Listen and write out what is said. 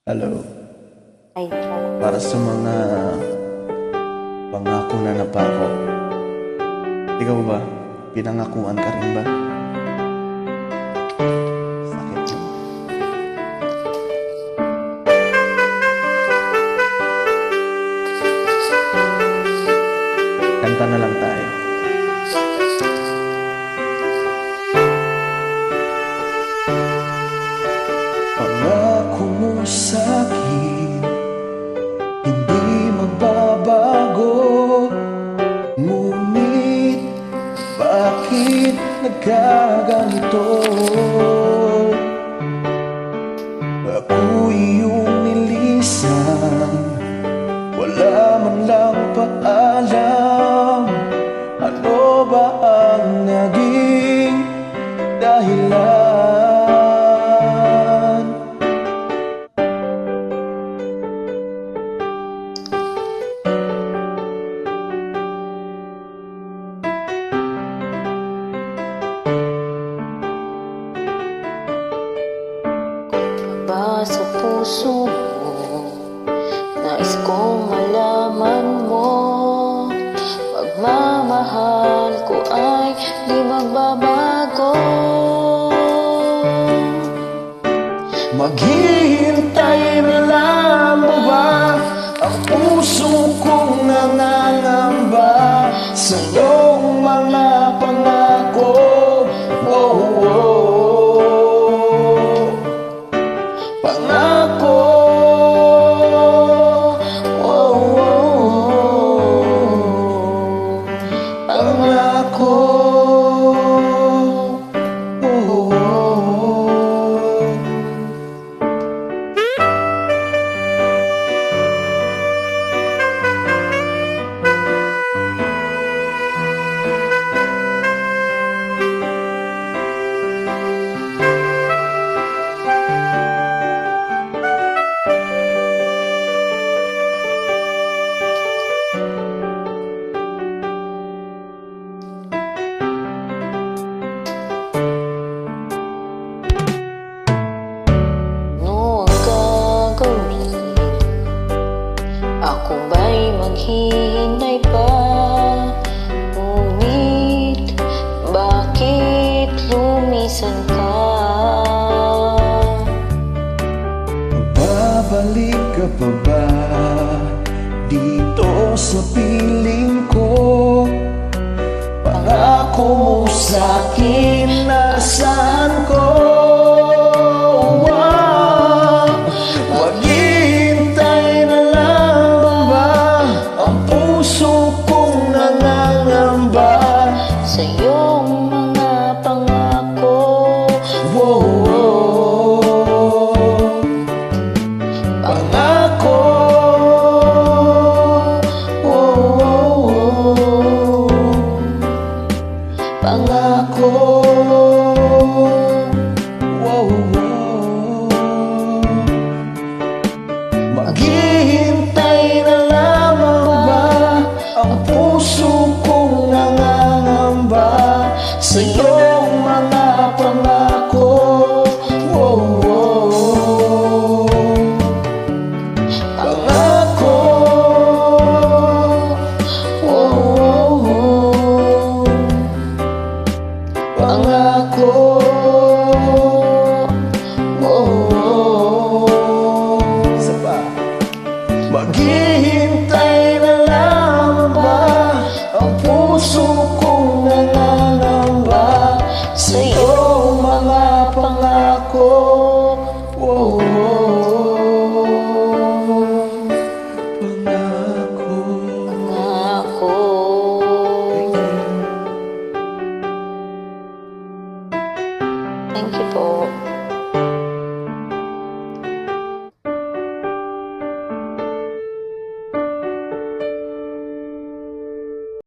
Hello. Ay, Para sa mga pangako na napako, ikaw ba? Pinangakuan ka rin ba? Sakit mo. Kanta na lang tayo. Pangako mo sa'kin, hindi magbabago. Ngunit bakit nagkaganito? Ako'y iyong nilisan, wala man lang paalam. Ano ba ang naging dahilan? ba sa puso mo? Nais kong malaman mo, pagmamahal ko ay di magbabago. Maghihintay na lang mo ba? Ang puso kong nangangamba sa iyong mga pangako. Oh, oh. Pangako. Oh, oh. Pangako. Oh, oh. Ako ba'y maghihintay pa? Ngunit bakit lumisan ka? Babalik ka pa ba dito sa piling ko? Pangako mo sa'kin, nasaan ko? Maghihintay na lang ba? Ang puso kong nangangamba Sa iyong mga pangako. oh, oh. Pangako. Oh, oh, oh. Pangako. Oh, oh. Maghihintay na lamang ba? Ang puso kong nangangamba sa iyong mga pangako. Oh, oh. Pangako. Oh, oh. Pangako. Oh, oh. Isa pa. Maghihintay na lang ba? Ang puso kong nangangamba sa iyong mga pangako. Oh, oh. Pangako. Pangako. Thank you po.